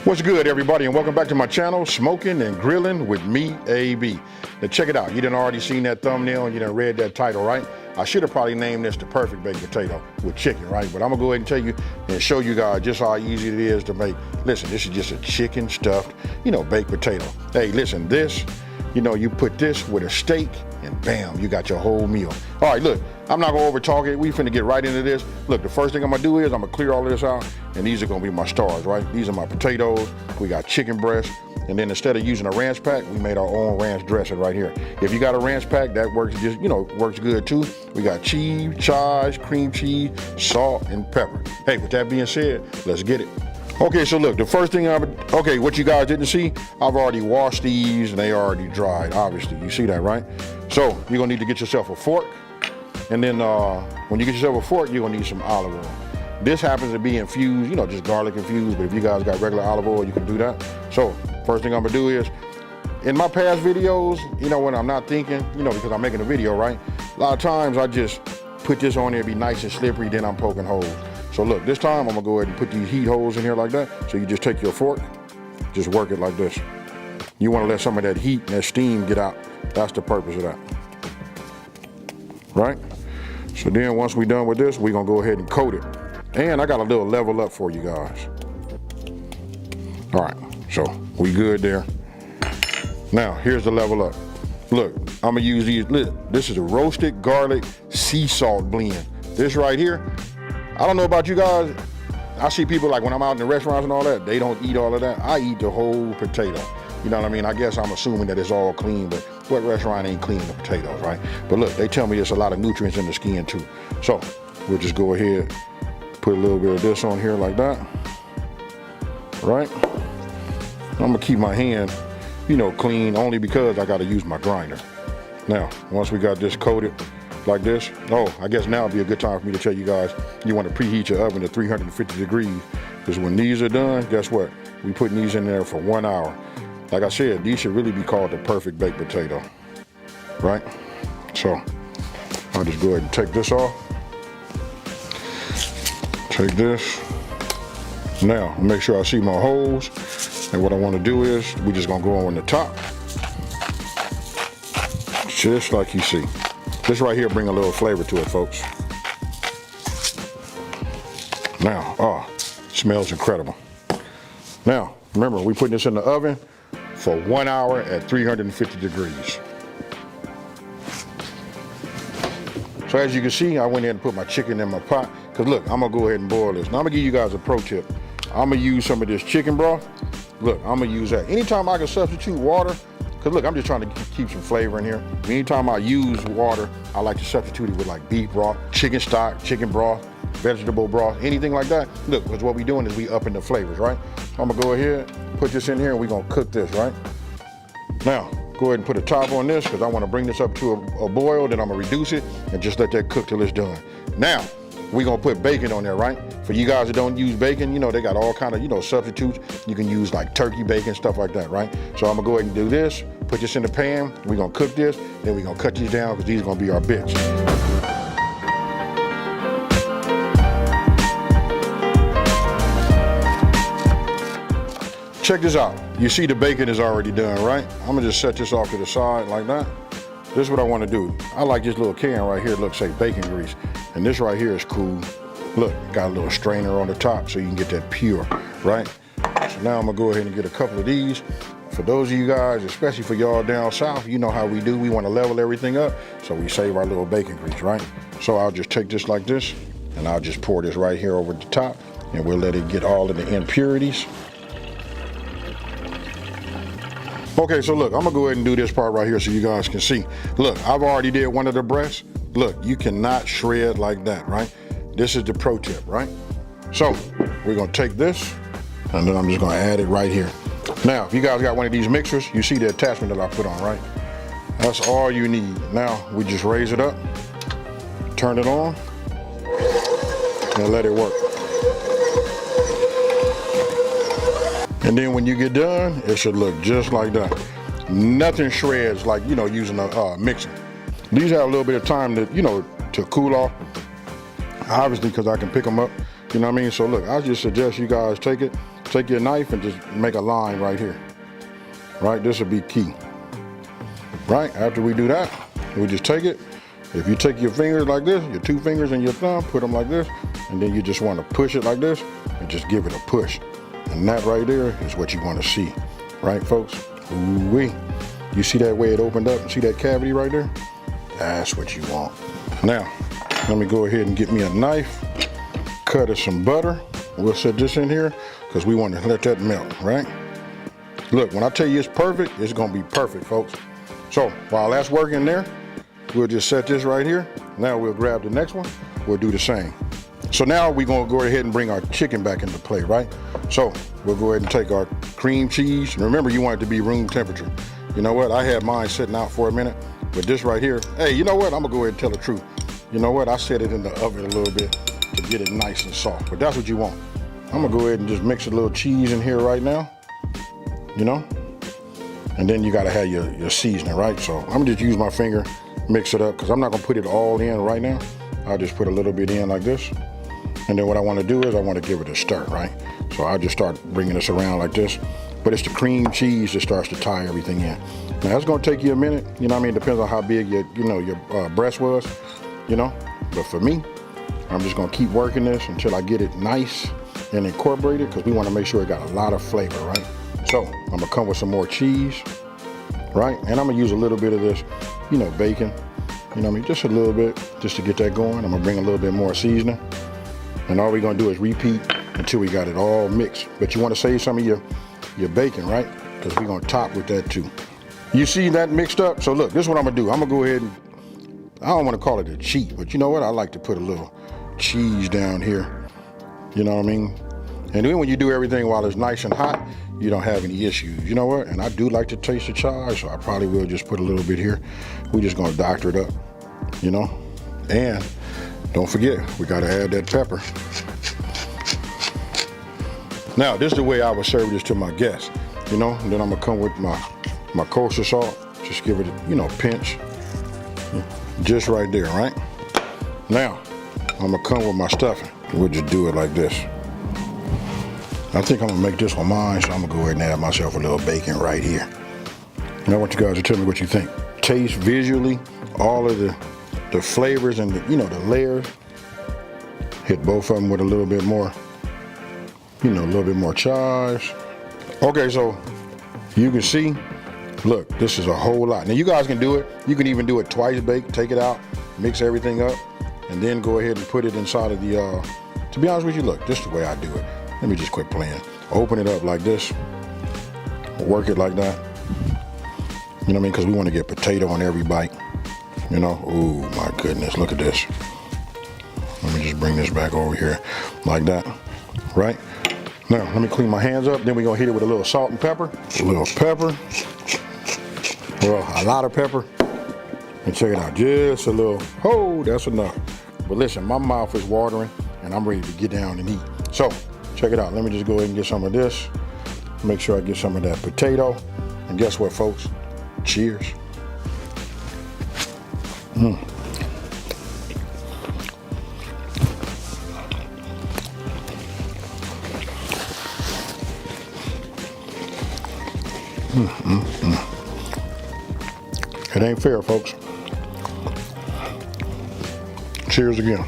What's good, everybody, and welcome back to my channel, Smoking and Grilling with me, AB. Now check it out. You done already seen that thumbnail and you done read that title, right? I should have probably named this the perfect baked potato with chicken, right? But I'm gonna go ahead and tell you and show you guys just how easy it is to make. Listen, this is just a chicken stuffed, baked potato. Hey, listen, this, you put this with a steak and bam, you got your whole meal. All right, look, I'm not gonna over talk it. We finna get right into this. Look, the first thing I'm gonna do is I'm gonna clear all of this out, and these are gonna be my stars, right? These are my potatoes. We got chicken breast, and then instead of using a ranch pack, we made our own ranch dressing right here. If you got a ranch pack, that works just, works good too. We got cheese, chives, cream cheese, salt, and pepper. Hey, with that being said, let's get it. Okay, so look, the first thing what you guys didn't see, I've already washed these and they already dried, obviously. You see that, right? So you're gonna need to get yourself a fork. And then when you get yourself a fork, you're gonna need some olive oil. This happens to be infused, just garlic infused, but if you guys got regular olive oil, you can do that. So first thing I'm gonna do is, in my past videos, when I'm not thinking, because I'm making a video, right? A lot of times I just put this on there, be nice and slippery, then I'm poking holes. So look, this time I'm gonna go ahead and put these heat holes in here like that. So you just take your fork, just work it like this. You wanna let some of that heat and that steam get out. That's the purpose of that, right? So then once we're done with this, we're gonna go ahead and coat it. And I got a little level up for you guys. All right, so we good there. Now, here's the level up. Look, I'm gonna use these, this is a roasted garlic sea salt blend. This right here, I don't know about you guys, I see people like when I'm out in the restaurants and all that, they don't eat all of that. I eat the whole potato. You know what I mean? I guess I'm assuming that it's all clean, but what restaurant ain't cleaning the potatoes, right? But look, they tell me there's a lot of nutrients in the skin too. So we'll just go ahead, put a little bit of this on here like that, right? I'm gonna keep my hand, clean only because I gotta use my grinder. Now, once we got this coated like this, I guess now would be a good time for me to tell you guys, you wanna preheat your oven to 350 degrees, because when these are done, guess what? We putting these in there for 1 hour. Like I said, these should really be called the perfect baked potato, right? So I'll just go ahead and take this off. Take this. Now, make sure I see my holes. And what I want to do is, we're just gonna go on the top. Just like you see. This right here bring a little flavor to it, folks. Now, smells incredible. Now, remember, we're putting this in the oven for 1 hour at 350 degrees. So as you can see, I went in and put my chicken in my pot, because look, I'm gonna go ahead and boil this. Now I'm gonna give you guys a pro tip. I'm gonna use some of this chicken broth. Look, I'm gonna use that. Anytime I can substitute water, because look, I'm just trying to keep some flavor in here. Anytime I use water, I like to substitute it with like beef broth, chicken stock, chicken broth, vegetable broth, anything like that. Look, because what we're doing is we upping the flavors, right? So I'm gonna go ahead, put this in here, and we're gonna cook this, right? Now, go ahead and put a top on this, because I wanna bring this up to a boil, then I'm gonna reduce it, and just let that cook till it's done. Now, we're gonna put bacon on there, right? For you guys that don't use bacon, they got all kind of, substitutes. You can use like turkey bacon, stuff like that, right? So I'm gonna go ahead and do this, put this in the pan, we're gonna cook this, then we're gonna cut these down, because these are gonna be our bits. Check this out. You see the bacon is already done, right? I'm gonna just set this off to the side like that. This is what I wanna do. I like this little can right here, looks like bacon grease. And this right here is cool. Look, got a little strainer on the top so you can get that pure, right? So now I'm gonna go ahead and get a couple of these. For those of you guys, especially for y'all down south, you know how we do. We wanna level everything up, so we save our little bacon grease, right? So I'll just take this like this, and I'll just pour this right here over the top, and we'll let it get all of the impurities. Okay, so look, I'm gonna go ahead and do this part right here so you guys can see. Look, I've already did one of the breasts. Look, you cannot shred like that, right? This is the pro tip, right? So we're gonna take this, and then I'm just gonna add it right here. Now, if you guys got one of these mixers, you see the attachment that I put on, right? That's all you need. Now, we just raise it up, turn it on, and let it work. And then when you get done, it should look just like that. Nothing shreds like, using a mixer. These have a little bit of time to, to cool off. Obviously, because I can pick them up, you know what I mean? So look, I just suggest you guys take it, take your knife and just make a line right here. Right, this will be key. Right, after we do that, we just take it. If you take your fingers like this, your 2 fingers and your thumb, put them like this, and then you just want to push it like this, and just give it a push. And that right there is what you want to see. Right, folks? Ooh-wee. You see that way it opened up? See that cavity right there? That's what you want. Now, let me go ahead and get me a knife, cut us some butter. We'll set this in here because we want to let that melt, right? Look, when I tell you it's perfect, it's going to be perfect, folks. So while that's working there, we'll just set this right here. Now we'll grab the next one. We'll do the same. So now we're going to go ahead and bring our chicken back into play, right? So we'll go ahead and take our cream cheese. Remember, you want it to be room temperature. You know what? I had mine sitting out for a minute, but this right here, hey, you know what? I'm going to go ahead and tell the truth. You know what? I set it in the oven a little bit to get it nice and soft, but that's what you want. I'm going to go ahead and just mix a little cheese in here right now, you know? And then you got to have your seasoning, right? So I'm going to just use my finger, mix it up, because I'm not going to put it all in right now. I'll just put a little bit in like this. And then what I want to do is I want to give it a stir, right? So I'll just start bringing this around like this. But it's the cream cheese that starts to tie everything in. Now it's going to take you a minute, you know what I mean? It depends on how big your breast was, you know? But for me, I'm just going to keep working this until I get it nice and incorporated, because we want to make sure it got a lot of flavor, right? So I'm going to come with some more cheese, right? And I'm going to use a little bit of this, you know, bacon, you know what I mean? Just a little bit, just to get that going. I'm going to bring a little bit more seasoning. And all we're going to do is repeat until we got it all mixed. But you want to save some of your bacon, right? Because we're going to top with that too. You see that mixed up? So look, this is what I'm going to do. I'm going to go ahead and, I don't want to call it a cheat, but you know what? I like to put a little cheese down here. You know what I mean? And then when you do everything while it's nice and hot, you don't have any issues. You know what? And I do like to taste the chives, so I probably will just put a little bit here. We're just going to doctor it up, you know? And don't forget, we got to add that pepper. Now, this is the way I would serve this to my guests, you know? And then I'm going to come with my kosher salt. Just give it, you know, a pinch. Just right there, right? Now, I'm going to come with my stuffing. We'll just do it like this. I think I'm going to make this one mine, so I'm going to go ahead and add myself a little bacon right here. And I want you guys to tell me what you think. Taste visually, all of the flavors and the, you know, the layers. Hit both of them with a little bit more, you know, a little bit more chives. Okay, so you can see, look, this is a whole lot. Now you guys can do it. You can even do it twice baked, take it out, mix everything up, and then go ahead and put it inside of the, to be honest with you, look, this is the way I do it. Let me just quit playing. Open it up like this, work it like that. You know what I mean? Because we want to get potato on every bite. You know, oh my goodness, look at this. Let me just bring this back over here like that, right? Now, let me clean my hands up. Then we're gonna hit it with a little salt and pepper. A little pepper, well, a lot of pepper. And check it out, just a little, oh, that's enough. But listen, my mouth is watering and I'm ready to get down and eat. So, check it out. Let me just go ahead and get some of this. Make sure I get some of that potato. And guess what, folks? Cheers. It ain't fair, folks. Cheers again.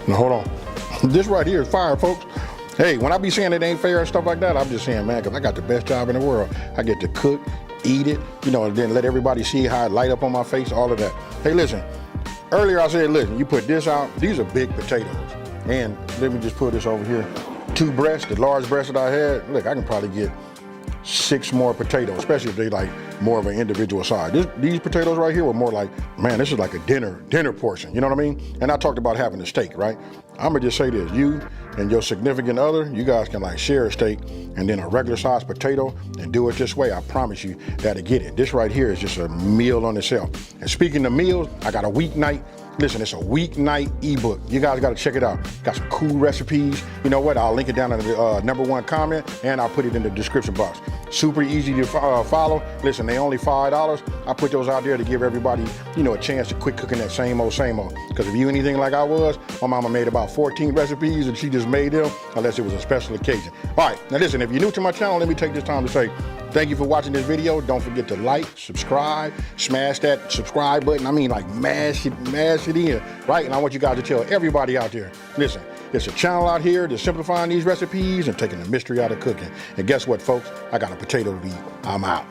Now hold on. This right here is fire, folks. Hey, when I be saying it ain't fair and stuff like that, I'm just saying, man, because I got the best job in the world. I get to cook, eat it, you know, and then let everybody see how it light up on my face, all of that. Hey, listen, earlier I said, listen, you put this out, these are big potatoes. And let me just put this over here. 2 breasts, the large breast that I had, look, I can probably get 6 more potatoes, especially if they like more of an individual size. These potatoes right here were more like, man, this is like a dinner portion, you know what I mean? And I talked about having a steak, right? I'm gonna just say this, you and your significant other, you guys can like share a steak and then a regular sized potato and do it this way. I promise you that'll get it. This right here is just a meal on itself. And speaking of meals, I got a weeknight. Listen, it's a weeknight ebook. You guys got to check it out. Got some cool recipes. You know what? I'll link it down in the #1 comment and I'll put it in the description box. super easy to follow. Listen, they only $5. I put those out there to give everybody, you know, a chance to quit cooking that same old. Because if you anything like I was, my mama made about 14 recipes and she just made them unless it was a special occasion. All right, now listen, if you're new to my channel, let me take this time to say thank you for watching this video. Don't forget to like, subscribe, smash that subscribe button. I mean, like mash it in, right? And I want you guys to tell everybody out there, listen, there's a channel out here that's simplifying these recipes and taking the mystery out of cooking. And guess what, folks? I got a potato to eat. I'm out.